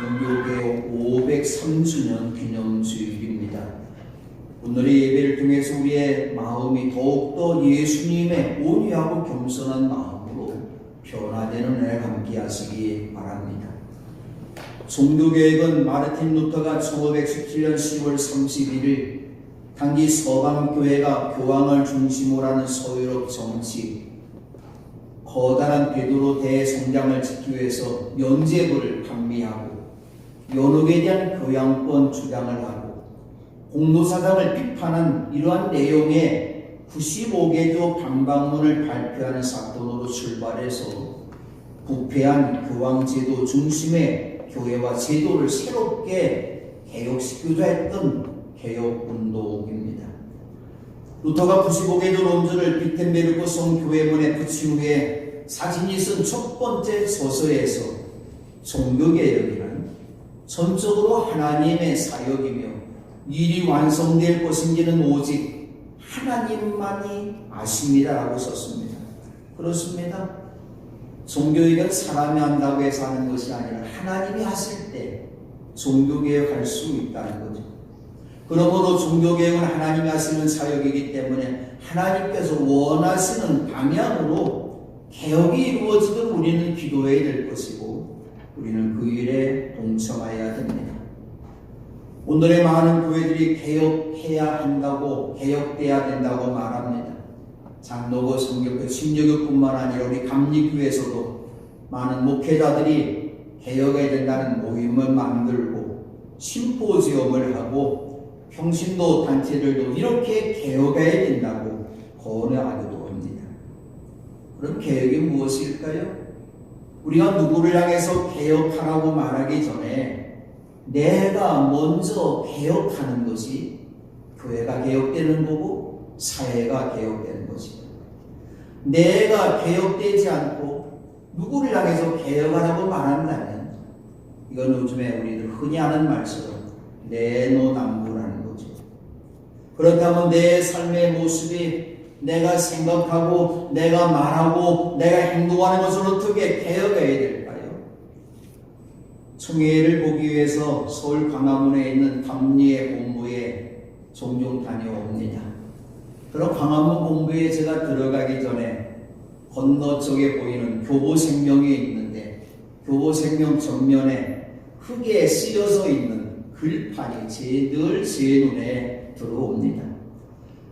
종교개혁 503주년 기념주일입니다. 오늘의 예배를 통해서 우리의 마음이 더욱더 예수님의 온유하고 겸손한 마음으로 변화되는 은혜를 함께하시기 바랍니다. 종교개혁은 마르틴 루터가 1517년 10월 31일 당시 서방교회가 교황을 중심으로 하는 서유럽 정치, 커다란 베드로 대성장을 지키기 위해서 면죄부를 판매하고 연옥에 대한 교양권 주장을 하고 공로사상을 비판한 이러한 내용의 95개조 방방문을 발표하는 사건으로 출발해서 부패한 교황제도 중심의 교회와 제도를 새롭게 개혁시키고자 했던 개혁운동입니다. 루터가 95개조 논조를 비텐베르크 성교회문에 붙인 후에 사진이 쓴 첫 번째 서서에서 종교개혁이란 전적으로 하나님의 사역이며 일이 완성될 것인지는 오직 하나님만이 아십니다라고 썼습니다. 그렇습니다. 종교개혁은 사람이 한다고 해서 하는 것이 아니라 하나님이 하실 때 종교개혁할 수 있다는 거죠. 그러므로 종교개혁은 하나님이 하시는 사역이기 때문에 하나님께서 원하시는 방향으로 개혁이 이루어지도록 우리는 기도해야 될 것이고 우리는 그 일에 동참해야 됩니다. 오늘의 많은 교회들이 개혁해야 한다고, 개혁돼야 된다고 말합니다. 장로교, 성교교, 신여교뿐만 아니라 우리 감리교회에서도 많은 목회자들이 개혁해야 된다는 모임을 만들고 심포지엄을 하고 평신도 단체들도 이렇게 개혁해야 된다고 권유하기도 합니다. 그럼 개혁이 무엇일까요? 우리가 누구를 향해서 개혁하라고 말하기 전에 내가 먼저 개혁하는 것이 교회가 개혁되는 거고 사회가 개혁되는 것이다. 내가 개혁되지 않고 누구를 향해서 개혁하라고 말한다면 이건 요즘에 우리들 흔히 하는 말처럼 내노남불하는 거죠. 그렇다면 내 삶의 모습이 내가 생각하고 내가 말하고 내가 행동하는 것을 어떻게 개혁해야 될까요? 총회를 보기 위해서 서울 광화문에 있는 감리의 본부에 종종 다녀옵니다. 그럼 광화문 본부에 제가 들어가기 전에 건너쪽에 보이는 교보생명이 있는데 교보생명 전면에 흙에 쓰여져 있는 글판이 늘 제 눈에 들어옵니다.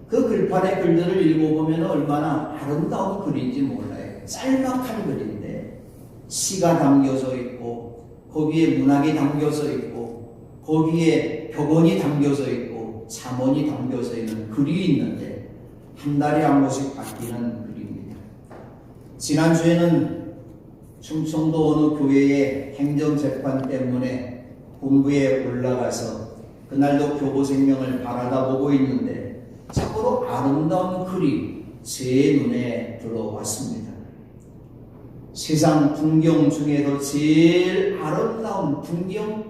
그 글판의 글들을 읽어보면 얼마나 아름다운 글인지 몰라요. 짤막한 글인데 시가 담겨져 있고 거기에 문학이 담겨져 있고 거기에 벽언이 담겨져 있고 잠언이 담겨져 있는 글이 있는데 한 달에 한 번씩 바뀌는 글입니다. 지난주에는 충청도 어느 교회의 행정재판 때문에 본부에 올라가서 그날도 교보생명을 바라다보고 있는데 참으로 아름다운 글이 제 눈에 들어왔습니다. 세상 풍경 중에도 제일 아름다운 풍경,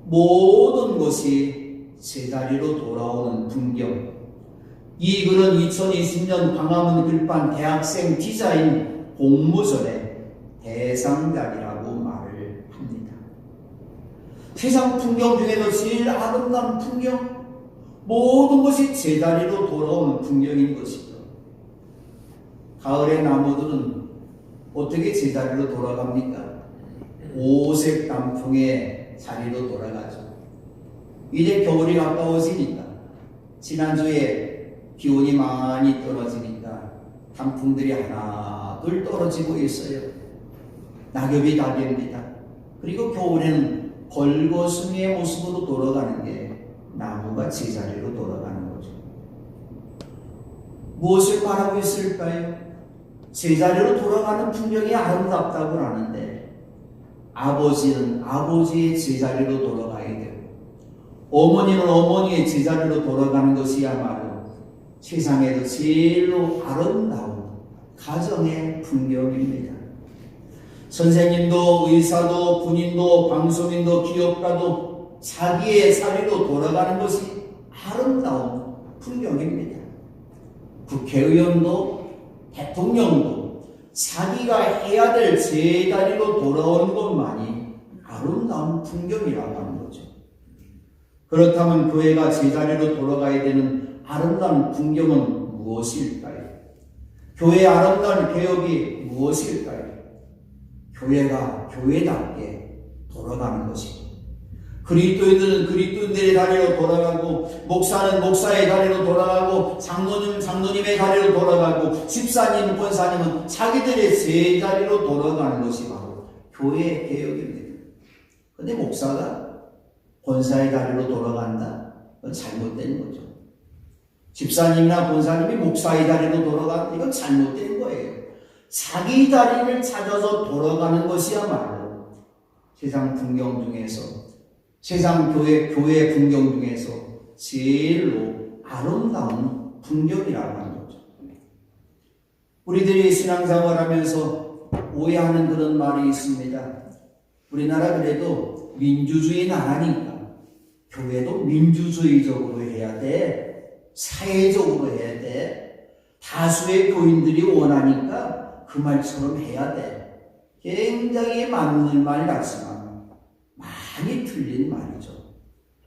모든 것이 제자리로 돌아오는 풍경. 이 글은 2020년 광화문 글판 대학생 디자인 공모전의 대상작이라고 말을 합니다. 세상 풍경 중에도 제일 아름다운 풍경, 모든 것이 제자리로 돌아오는 풍경인 것이죠. 가을의 나무들은 어떻게 제자리로 돌아갑니까? 오색 단풍의 자리로 돌아가죠. 이제 겨울이 가까워지니까 지난주에 기온이 많이 떨어지니까 단풍들이 하나 둘 떨어지고 있어요. 낙엽이 다 됩니다. 그리고 겨울에는 벌거숭이의 모습으로 돌아가는 게 나무가 제자리로 돌아가는 거죠. 무엇을 바라고 있을까요? 제자리로 돌아가는 풍경이 아름답다고 하는데 아버지는 아버지의 제자리로 돌아가야 되고 어머니는 어머니의 제자리로 돌아가는 것이야말로 세상에서 제일로 아름다운 가정의 풍경입니다. 선생님도 의사도 군인도 방송인도 기업가도 자기의 자리로 돌아가는 것이 아름다운 풍경입니다. 국회의원도 대통령도 자기가 해야 될 제자리로 돌아오는 것만이 아름다운 풍경이라고 하는 거죠. 그렇다면 교회가 제자리로 돌아가야 되는 아름다운 풍경은 무엇일까요? 교회의 아름다운 개혁이 무엇일까요? 교회가 교회답게 돌아가는 것이고, 그리스도인들은 그리스도인들의 자리로 돌아가고, 목사는 목사의 자리로 돌아가고, 장로님은 장로님의 자리로 돌아가고, 집사님, 권사님은 자기들의 제자리로 돌아가는 것이 바로 교회의 개혁입니다. 그런데 목사가 권사의 자리로 돌아간다? 그건 잘못된 거죠. 집사님이나 권사님이 목사의 자리로 돌아간다? 이건 잘못된 거예요. 자기 자리를 찾아서 돌아가는 것이야말로 세상 풍경 중에서, 세상 교회 풍경 중에서 제일로 아름다운 풍경이라고 하는 거죠. 우리들이 신앙생활 하면서 오해하는 그런 말이 있습니다. 우리나라 그래도 민주주의 나라니까 교회도 민주주의적으로 해야 돼. 사회적으로 해야 돼. 다수의 교인들이 원하니까 그 말처럼 해야 돼. 굉장히 맞는 말 같지만 많이 틀린 말이죠.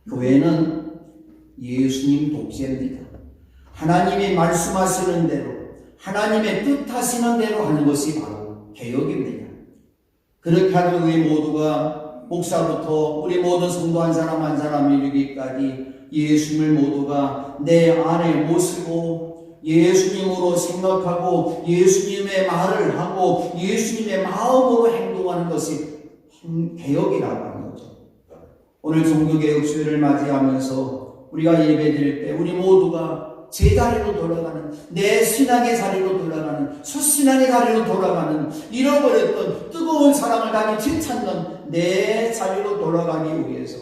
교회는 예수님 독재입니다. 하나님이 말씀하시는 대로, 하나님의 뜻하시는 대로 하는 것이 바로 개혁입니다. 그렇게 하면 우리 모두가, 목사부터 우리 모든 성도 한 사람 한 사람 이르기까지 예수님을 모두가 내 안에 모시고 예수님으로 생각하고 예수님의 말을 하고 예수님의 마음으로 행동하는 것이 개혁이라고 하는 거죠. 오늘 종교개혁주의를 맞이하면서 우리가 예배드릴 때 우리 모두가 제 자리로 돌아가는, 내 신앙의 자리로 돌아가는, 수신앙의 자리로 돌아가는, 잃어버렸던 뜨거운 사랑을 다시 되찾는 내 자리로 돌아가기 위해서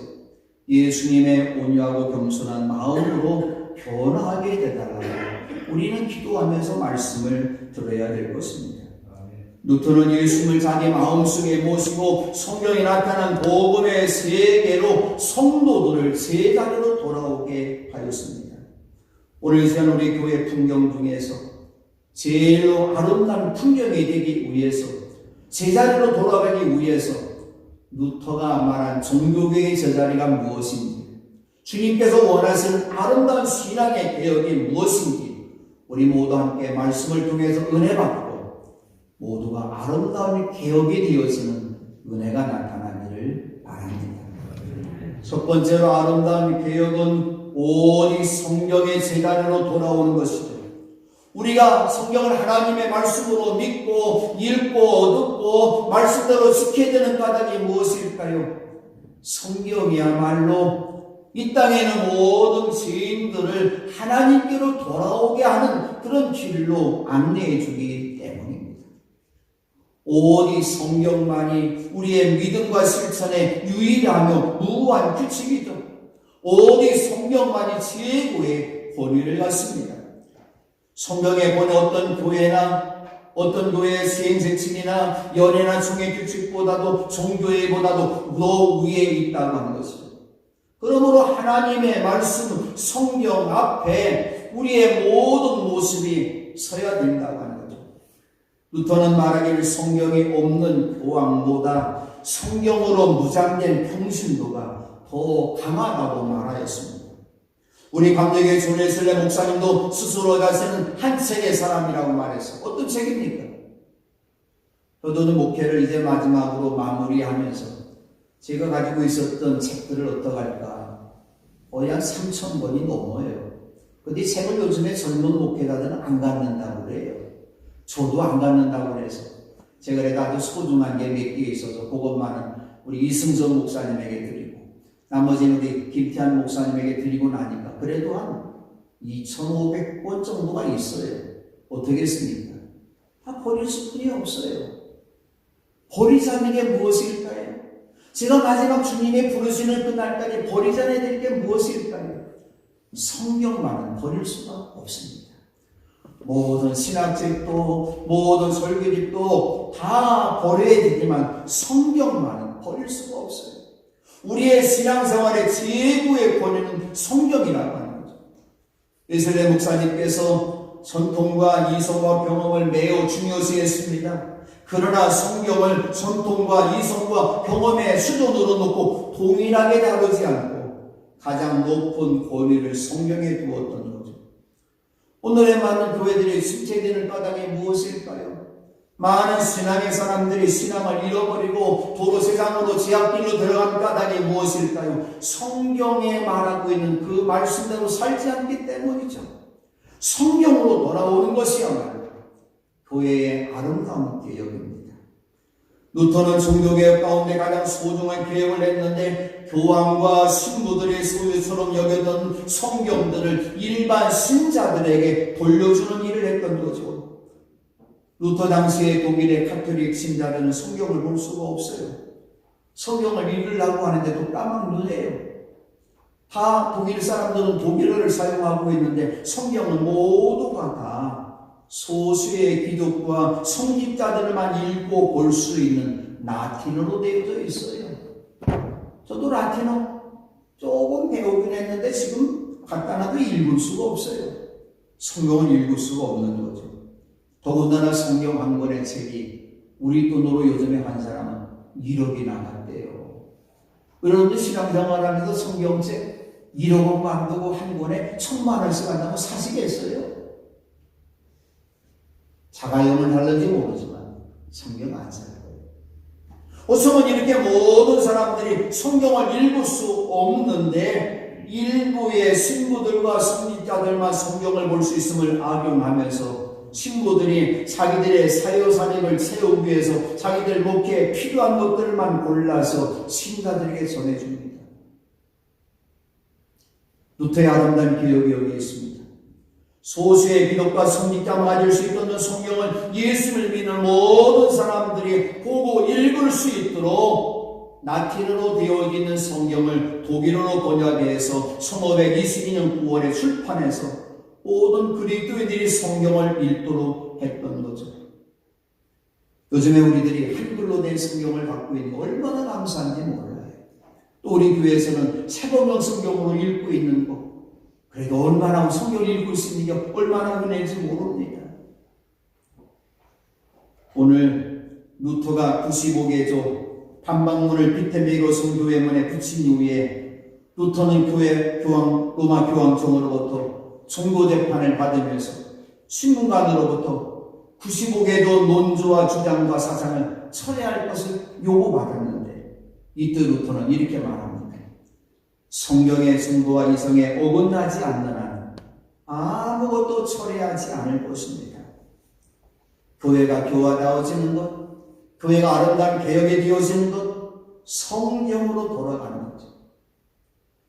예수님의 온유하고 겸손한 마음으로 변화하게 되달라고 우리는 기도하면서 말씀을 들어야 될 것입니다. 루터는 예수님을 자기 마음속에 모시고 성경에 나타난 복음의 세계로 성도들을 제자리로 돌아오게 하였습니다. 오늘 이 시간 우리 교회 풍경 중에서 제일로 아름다운 풍경이 되기 위해서, 제자리로 돌아가기 위해서 루터가 말한 종교개혁의 제자리가 무엇인지, 주님께서 원하시는 아름다운 신앙의 개혁이 무엇인지 우리 모두 함께 말씀을 통해서 은혜 받고 모두가 아름다운 개혁이 되어지는 은혜가 나타나기를 바랍니다. 첫 번째로 아름다운 개혁은 오직 성경의 제자리로 돌아오는 것이죠. 우리가 성경을 하나님의 말씀으로 믿고 읽고 듣고 말씀대로 지켜야 되는 까닭이 무엇일까요? 성경이야말로 이 땅에 있는 모든 죄인들을 하나님께로 돌아오게 하는 그런 길로 안내해 주기 때문입니다. 오직 성경만이 우리의 믿음과 실천에 유일하며 무한 규칙이죠. 오직 성경만이 최고의 권위를 갖습니다. 성경에 보는 어떤 교회나 어떤 교회의 시행재칙이나 연예나 종의 규칙보다도 종교회보다도 더 위에 있다고 하는 것이죠. 그러므로 하나님의 말씀, 성경 앞에 우리의 모든 모습이 서야 된다고 하는 거죠. 루터는 말하기를 성경이 없는 교황보다 성경으로 무장된 평신도가 더 강하다고 말하였습니다. 우리 감독의 존웨슬레 목사님도 스스로가 쓰는 한 책의 사람이라고 말했어요. 어떤 책입니까? 저도 목회를 이제 마지막으로 마무리하면서 제가 가지고 있었던 책들을 어떡할까? 거의 한 3,000권이 넘어요. 근데 이 책을 요즘에 젊은 목회자들은 안 갖는다고 그래요. 저도 안 갖는다고 그래서 제가 그래도 아주 소중한 게 몇 개 있어서 그것만은 우리 이승전 목사님에게 드리고 나머지는 우리 김태한 목사님에게 드리고 나니까 그래도 한 2,500권 정도가 있어요. 어떻겠습니까? 다 버릴 수뿐이 없어요. 버리자는 게 무엇일까요? 제가 마지막 주님의 부르심을 끝날까지 버리자야 될 게 무엇일까요? 성경만은 버릴 수가 없습니다. 모든 신학책도 모든 설교집도 다 버려야 되지만 성경만은 버릴 수가 없어요. 우리의 신앙생활의 최고의 권위는 성경이라고 하는 거죠. 웨슬레 목사님께서 전통과 이성과 경험을 매우 중요시 했습니다. 그러나 성경을 전통과 이성과 경험의 수준으로 놓고 동일하게 다루지 않고 가장 높은 권위를 성경에 두었던 거죠. 오늘의 많은 교회들이 침체되는 까닭이 무엇일까요? 많은 신앙의 사람들이 신앙을 잃어버리고 도로 세상으로 지하길로 들어간 까닭이 무엇일까요? 성경에 말하고 있는 그 말씀대로 살지 않기 때문이죠. 성경으로 돌아오는 것이야말로 교회의 아름다운 개혁입니다. 루터는 종교개혁 가운데 가장 소중한 개혁을 했는데 교황과 신부들의 소유처럼 여겼던 성경들을 일반 신자들에게 돌려주는 일을 했던 거죠. 루터 당시의 독일의 카톨릭 신자들은 성경을 볼 수가 없어요. 성경을 읽으려고 하는데도 까막눈해요. 다 독일 사람들은 독일어를 사용하고 있는데 성경은 모두가 다 소수의 기독과 성직자들만 읽고 볼 수 있는 라틴어로 되어져 있어요. 저도 라틴어 조금 배우긴 했는데 지금 간단하게 읽을 수가 없어요. 성경을 읽을 수가 없는 거죠. 더군다나 성경 한 권의 책이 우리 돈으로 요즘에 한 사람은 1억이 나갔대요. 여러분들 신앙생활하면서 성경책 1억 원 만들고 한 권에 1,000,000원씩 한다고 사시겠어요? 자가용을 하는지 모르지만 성경 안 살 거예요. 어쩌면 이렇게 모든 사람들이 성경을 읽을 수 없는데 일부의 신부들과 성직자들만 성경을 볼 수 있음을 악용하면서 신부들이 자기들의 사요사직을 채우기 위해서 자기들 목회에 필요한 것들만 골라서 신자들에게 전해줍니다. 루터의 아름다운 개혁이 여기 있습니다. 소수의 기독과 성직자만 가질 수 있던 성경을 예수를 믿는 모든 사람들이 보고 읽을 수 있도록 라틴어로 되어 있는 성경을 독일어로 번역해서 1522년 9월에 출판해서 모든 그리스도인들이 성경을 읽도록 했던 거죠. 요즘에 우리들이 한글로 된 성경을 갖고 있는 거 얼마나 감사한지 몰라요. 또 우리 교회에서는 새번역 성경으로 읽고 있는 거, 그래도 얼마나 성경을 읽을 수 있는 게 얼마나 은혜인지 모릅니다. 오늘 루터가 95개조 반박문을 비텐베이로 성교회문에 붙인 이후에 루터는 로마 교황청으로부터 종교재판을 받으면서 신문관으로부터 95개도 논조와 주장과 사상을 철회할 것을 요구받았는데 이때 루터는 이렇게 말합니다. 성경의 증거와 이성에 어긋나지 않는 한 아무것도 철회하지 않을 것입니다. 교회가 교화다워지는 것, 교회가 아름다운 개혁이 되어지는 것, 성경으로 돌아가는 거죠.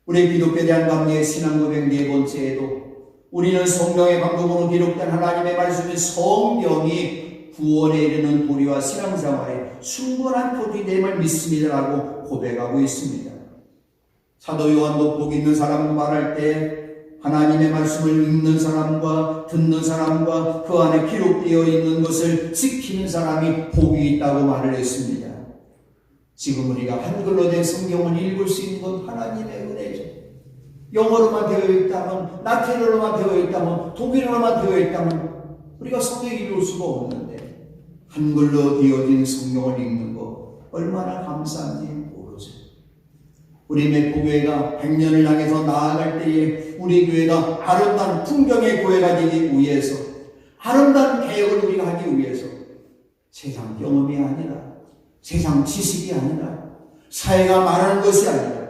우리 기독교에 대한 감리의 신앙 고백 네 번째에도 우리는 성경의 방법으로 기록된 하나님의 말씀인 성경이 구원에 이르는 도리와 신앙생활에 충분한 토대됨을 믿습니다라고 고백하고 있습니다. 사도 요한도 복 있는 사람 말할 때 하나님의 말씀을 읽는 사람과 듣는 사람과 그 안에 기록되어 있는 것을 지키는 사람이 복이 있다고 말을 했습니다. 지금 우리가 한글로 된 성경을 읽을 수 있는 건 하나님의 은혜죠. 영어로만 되어 있다면, 라틴어로만 되어 있다면, 독일어로만 되어 있다면 우리가 성경을 읽을 수가 없는데 한글로 되어진 성경을 읽는 거 얼마나 감사한지 모르죠. 우리 맥부교회가 100년을 향해서 나아갈 때에 우리 교회가 아름다운 풍경의 교회가 되기 위해서, 아름다운 개혁을 우리가 하기 위해서 세상 경험이 아니라, 세상 지식이 아니라, 사회가 말하는 것이 아니라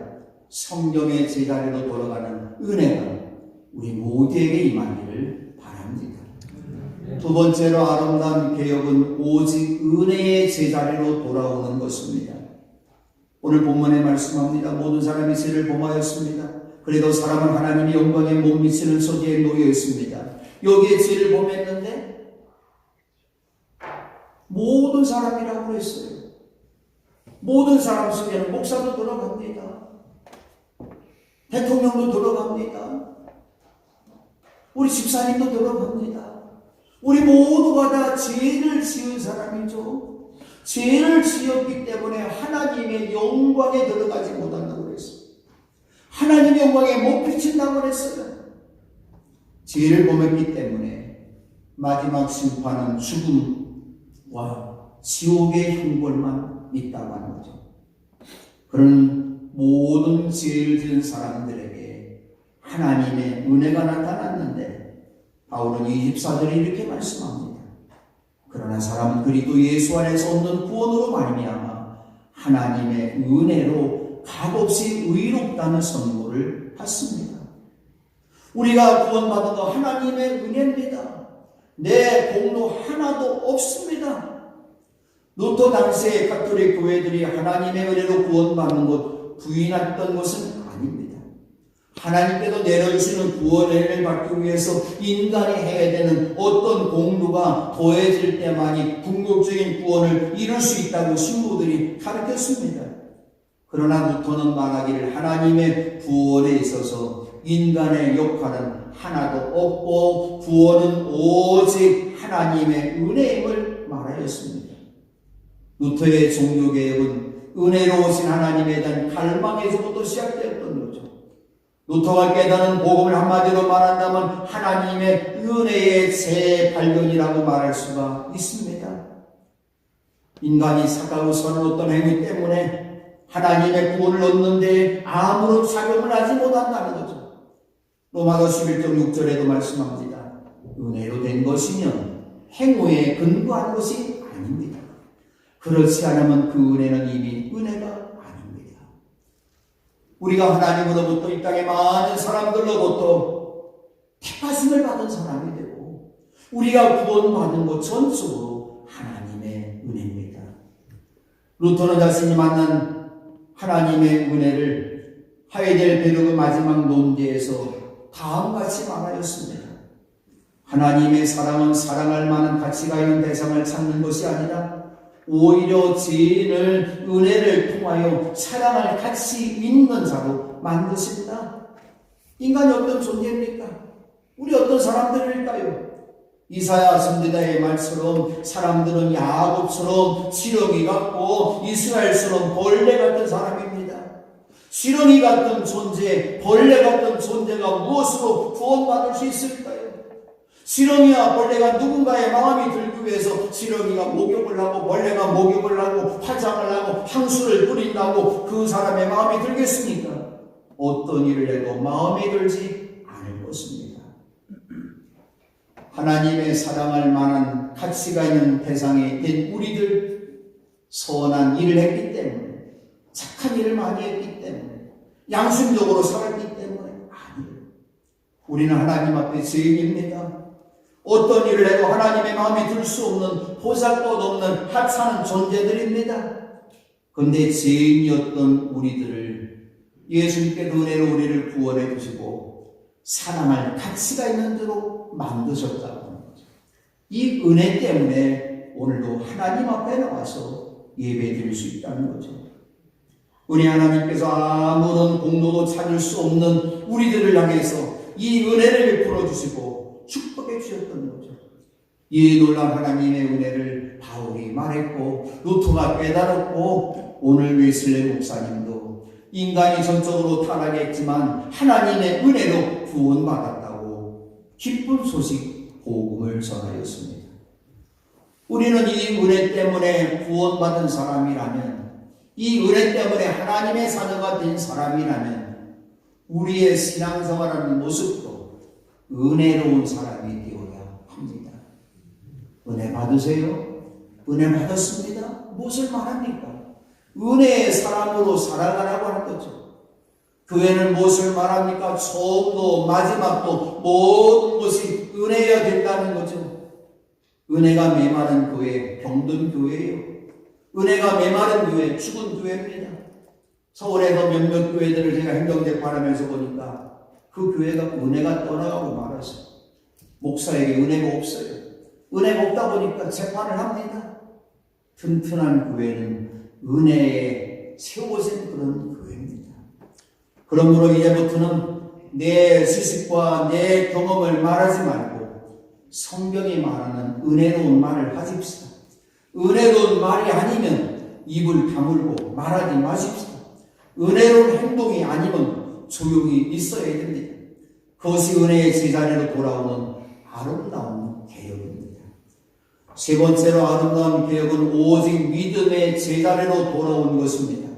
성경의 제자리로 돌아가는 은혜가 우리 모두에게 임하기를 바랍니다. 두 번째로 아름다운 개혁은 오직 은혜의 제자리로 돌아오는 것입니다. 오늘 본문에 말씀합니다. 모든 사람이 죄를 범하였습니다. 그래도 사람은 하나님의 영광에 못 미치는 소지에 놓여 있습니다. 여기에 죄를 범했는데 모든 사람이라고 했어요. 모든 사람 속에는 목사도 들어갑니다. 대통령도 들어갑니다. 우리 집사님도 들어갑니다. 우리 모두가 다 죄를 지은 사람이죠. 죄를 지었기 때문에 하나님의 영광에 들어가지 못한다고 그랬어요. 하나님의 영광에 못 비친다고 그랬어요. 죄를 범했기 때문에 마지막 심판은 죽음과 지옥의 형벌만 있다고 하는 거죠. 그런 모든 죄를 지은 사람들에게 하나님의 은혜가 나타났는데 바울은 24절에 이렇게 말씀합니다. 그러나 사람은 그리스도 예수 안에서 얻는 구원으로 말미암아 하나님의 은혜로 값없이 의롭다는 선고를 받습니다. 우리가 구원받은 거 하나님의 은혜입니다. 내 공로 하나도 없습니다. 루터 당시의 가톨릭 교회들이 하나님의 은혜로 구원받는 것 부인했던 것은 아닙니다. 하나님께서 내려주시는 구원의 은혜를 받기 위해서 인간이 해야 되는 어떤 공로가 더해질 때만이 궁극적인 구원을 이룰 수 있다고 신부들이 가르쳤습니다. 그러나 루터는 말하기를 하나님의 구원에 있어서 인간의 역할은 하나도 없고 구원은 오직 하나님의 은혜임을 말하였습니다. 루터의 종교개혁은 은혜로우신 하나님에 대한 갈망에서부터 시작되었던 거죠. 루터가 깨닫는 복음을 한마디로 말한다면 하나님의 은혜의 재발견이라고 말할 수가 있습니다. 인간이 착하고 선한 어떤 행위 때문에 하나님의 구원을 얻는데 아무런 작용을 하지 못한다는 거죠. 로마서 11장 6절에도 말씀합니다. 은혜로 된 것이면 행위에 근거한 것이 아닙니다. 그렇지 않으면 그 은혜는 이미 은혜가 아닙니다. 우리가 하나님으로부터 이 땅의 많은 사람들로부터 택하심을 받은 사람이 되고 우리가 구원받은 것 전적으로 하나님의 은혜입니다. 루터는 자신이 만난 하나님의 은혜를 하이델베르그 마지막 논제에서 다음같이 말하였습니다. 하나님의 사랑은 사랑할 만한 가치가 있는 대상을 찾는 것이 아니라 오히려 죄인을 은혜를 통하여 사랑할 가치 있는 자로 만드신다. 인간이 어떤 존재입니까? 우리 어떤 사람들일까요? 이사야 선지자의 말처럼 사람들은 야곱처럼 지렁이 같고 이스라엘처럼 벌레 같은 사람입니다. 지렁이 같은 존재, 벌레 같은 존재가 무엇으로 구원받을 수 있을까요? 지렁이와 벌레가 누군가의 마음이 들기 위해서 지렁이가 목욕을 하고 벌레가 목욕을 하고 화장을 하고 향수를 뿌린다고 그 사람의 마음이 들겠습니까? 어떤 일을 해도 마음에 들지 않을 것입니다. 하나님의 사랑할 만한 가치가 있는 대상이 된 우리들, 선한 일을 했기 때문에, 착한 일을 많이 했기 때문에, 양심적으로 살았기 때문에 아니에요. 우리는 하나님 앞에 죄인입니다. 어떤 일을 해도 하나님의 마음에 들 수 없는 보잘것없는 하찮은 존재들입니다. 그런데 죄인이었던 우리들을 예수님께서 은혜로 우리를 구원해 주시고 사랑할 가치가 있는 대로 만드셨다고 하는 거죠. 이 은혜 때문에 오늘도 하나님 앞에 나와서 예배드릴 수 있다는 거죠. 은혜 하나님께서 아무런 공로도 찾을 수 없는 우리들을 향해서 이 은혜를 베풀어 주시고 축복해 주셨던 거죠. 이 놀라운 하나님의 은혜를 바울이 말했고 루터가 깨달았고 오늘 웨슬레 목사님도 인간이 전적으로 타락했지만 하나님의 은혜로 구원받았다고 기쁜 소식 복음을 전하였습니다. 우리는 이 은혜 때문에 구원받은 사람이라면, 이 은혜 때문에 하나님의 자녀가 된 사람이라면 우리의 신앙생활하는 모습도 은혜로운 사람이 되어야 합니다. 은혜 받으세요? 은혜 받았습니다. 무엇을 말합니까? 은혜의 사람으로 살아가라고 하는 거죠. 교회는 무엇을 말합니까? 처음도 마지막도 모든 것이 은혜여야 된다는 거죠. 은혜가 메마른 교회, 병든 교회예요. 은혜가 메마른 교회, 죽은 교회입니다. 서울에서 몇몇 교회들을 제가 행정재판하면서 보니까 그 교회가 은혜가 떠나가고 말았어요. 목사에게 은혜가 없어요. 은혜가 없다 보니까 재판을 합니다. 튼튼한 교회는 은혜에 세워진 그런 교회입니다. 그러므로 이제부터는 내 지식과 내 경험을 말하지 말고 성경이 말하는 은혜로운 말을 하십시다. 은혜로운 말이 아니면 입을 다물고 말하지 마십시다. 은혜로운 행동이 아니면 조용히 있어야 됩니다. 그것이 은혜의 제자리로 돌아오는 아름다운 개혁입니다. 세 번째로 아름다운 개혁은 오직 믿음의 제자리로 돌아온 것입니다.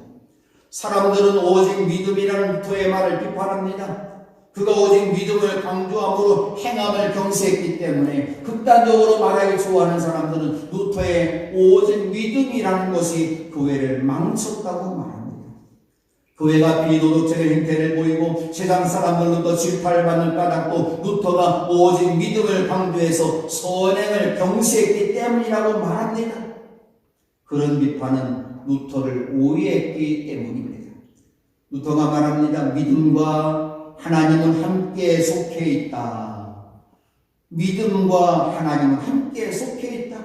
사람들은 오직 믿음이라는 루터의 말을 비판합니다. 그가 오직 믿음을 강조함으로 행함을 경시했기 때문에 극단적으로 말하기 좋아하는 사람들은 루터의 오직 믿음이라는 것이 교회를 망쳤다고 말합니다. 교회가 비도덕적인 행태를 보이고 세상 사람들로부터 질타를 받는 까닭도 루터가 오직 믿음을 강조해서 선행을 경시했기 때문이라고 말합니다. 그런 비판은 루터를 오해했기 때문입니다. 루터가 말합니다. 믿음과 하나님은 함께 속해 있다. 믿음과 하나님은 함께 속해 있다.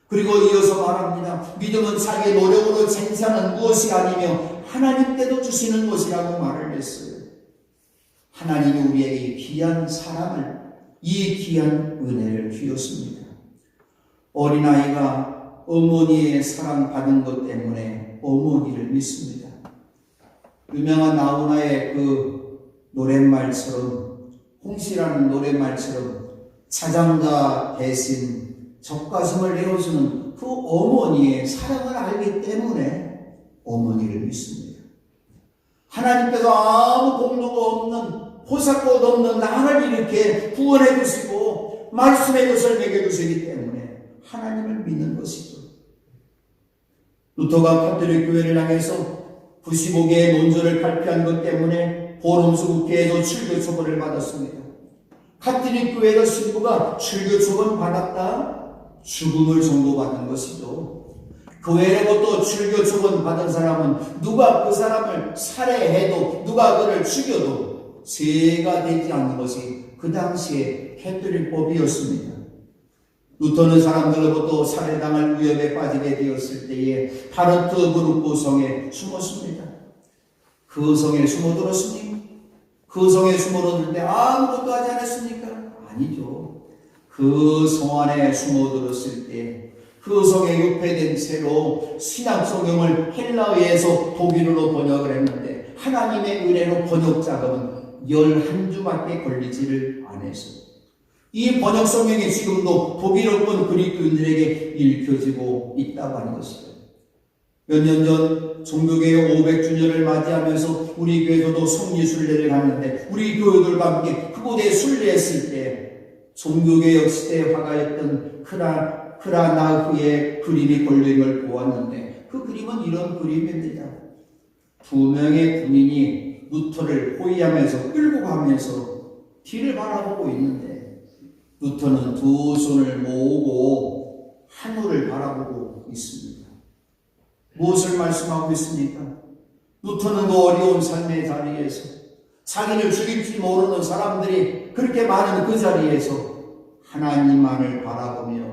그리고 이어서 말합니다. 믿음은 자기 노력으로 생산한 무엇이 아니며 하나님께도 주시는 것이라고 말을 했어요. 하나님이 우리에게 귀한 사랑을, 이 귀한 은혜를 주었습니다. 어린아이가 어머니의 사랑받은 것 때문에 어머니를 믿습니다. 유명한 나훈아의 그 노랫말처럼, 홍시라는 노랫말처럼 자장가 대신 젖가슴을 내어주는 그 어머니의 사랑을 알기 때문에 어머니를 믿습니다. 하나님께서 아무 공로가 없는, 호사꽃 없는 나를 이렇게 구원해 주시고 말씀의 것을 먹여 주시기 때문에 하나님을 믿는 것이죠. 루터가 카톨릭 교회를 향해서 95개의 논조를 발표한 것 때문에 보름수 국회에서 출교 처분을 받았습니다. 카톨릭 교회의 신부가 출교 처분 받았다? 죽음을 선고받은 것이죠. 교회로부터 출교 처분 받은 사람은 누가 그 사람을 살해해도, 누가 그를 죽여도 죄가 되지 않는 것이 그 당시의 카톨릭법이었습니다. 루터는 사람들로부터 살해당할 위협에 빠지게 되었을 때에 파르트 그룹 성에 숨었습니다. 그 성에 숨어들었습니까? 그 성에 숨어들을 때 아무것도 하지 않았습니까? 아니죠. 그 성 안에 숨어들었을 때 그 성에 유폐된 채로 신약 성경을 헬라어에서 독일어로 번역을 했는데 하나님의 은혜로 번역 작업은 11주밖에 걸리지를 않았어요. 이 번역 성경이 지금도 독일어권 그리스도인들에게 읽혀지고 있다고 하는 것이죠. 몇 년 전 종교개혁 500주년을 맞이하면서 우리 교회에서도 성리순례를 하는데 우리 교회들과 함께 그곳에 순례했을 때 종교개혁 시대의 화가였던 크라나흐의 그림이 걸려있는 걸 보았는데 그 그림은 이런 그림입니다. 두 명의 군인이 루터를 호위하면서 끌고 가면서 뒤를 바라보고 있는데 루터는 두 손을 모으고 하늘을 바라보고 있습니다. 무엇을 말씀하고 있습니까? 루터는 그 어려운 삶의 자리에서 자기를 죽일지 모르는 사람들이 그렇게 많은 그 자리에서 하나님만을 바라보며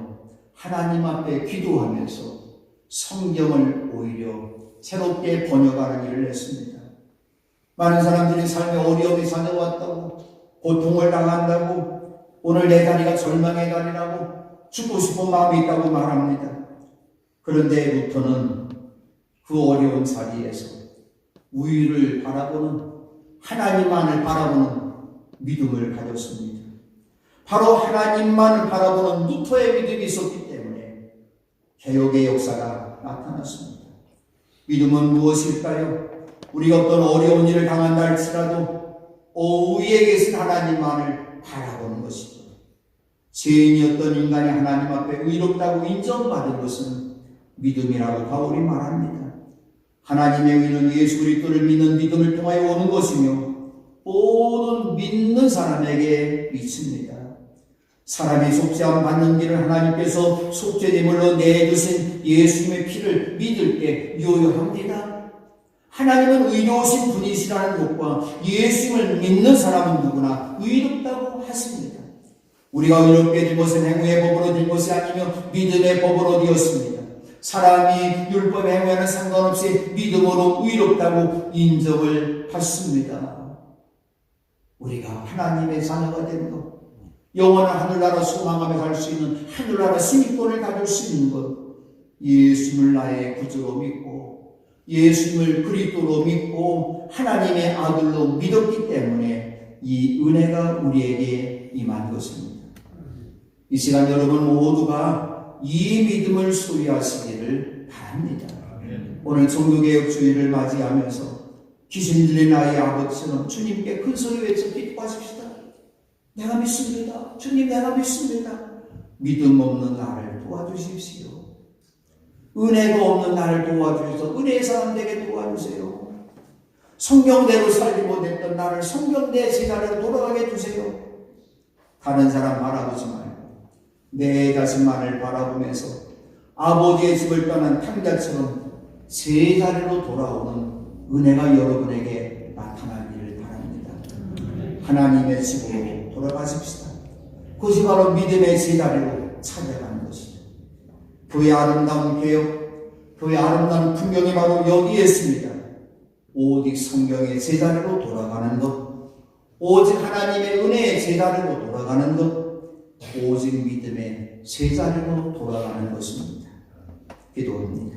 하나님 앞에 기도하면서 성경을 오히려 새롭게 번역하는 일을 했습니다. 많은 사람들이 삶에 어려움이 찾아왔다고, 고통을 당한다고, 오늘 내 다리가 절망의 다리라고 죽고 싶은 마음이 있다고 말합니다. 그런데 루터는 그 어려운 자리에서 우위를 바라보는, 하나님만을 바라보는 믿음을 가졌습니다. 바로 하나님만을 바라보는 루터의 믿음이 있었기 때문에 개혁의 역사가 나타났습니다. 믿음은 무엇일까요? 우리가 어떤 어려운 일을 당한다 할지라도 위에 계신 하나님만을 바라보는 것이죠. 죄인이었던 인간이 하나님 앞에 의롭다고 인정받은 것은 믿음이라고 바울이 말합니다. 하나님의 의는 예수 그리스도를 믿는 믿음을 통하여 오는 것이며 모든 믿는 사람에게 미칩니다. 사람이 속죄함 받는 길을 하나님께서 속죄제물로 내주신 예수님의 피를 믿을 때 유효합니다. 하나님은 의로우신 분이시라는 것과 예수님을 믿는 사람은 누구나 의롭다고 하십니다. 우리가 의롭게 된 것은 행위의 법으로 된 것이 아니며 믿음의 법으로 되었습니다. 사람이 율법의 행위와는 상관없이 믿음으로 의롭다고 인정을 받습니다. 우리가 하나님의 자녀가 된 것, 영원한 하늘나라 소망하며 갈 수 있는 하늘나라 시민권을 가질 수 있는 것, 예수님을 나의 구주로 믿고 예수님을 그리스도로 믿고 하나님의 아들로 믿었기 때문에 이 은혜가 우리에게 임한 것입니다. 이 시간 여러분 모두가 이 믿음을 소유하시기를 바랍니다. 오늘 종교개혁주의를 맞이하면서 귀신 들린 아이 아버지처럼 주님께 큰 소리 외쳐 기도하십시다. 내가 믿습니다. 주님, 내가 믿습니다. 믿음 없는 나를 도와주십시오. 은혜가 없는 나를 도와주셔서 은혜의 사람 되게 도와주세요. 성경대로 살지 못했던 나를 성경대 제자리로 돌아가게 해주세요. 다른 사람 바라보지 말고 내 자신만을 바라보면서 아버지의 집을 떠난 탕자처럼 제자리로 돌아오는 은혜가 여러분에게 나타나기를 바랍니다. 하나님의 집으로 돌아가십시다. 그것이 바로 믿음의 제자리로 찾아가는 것이죠. 교회 아름다운 개혁, 교회 아름다운 풍경이 바로 여기에 있습니다. 오직 성경의 제자리로 돌아가는 것, 오직 하나님의 은혜의 제자리로 돌아가는 것, 오직 믿음의 제자리로 돌아가는 것입니다. 기도합니다.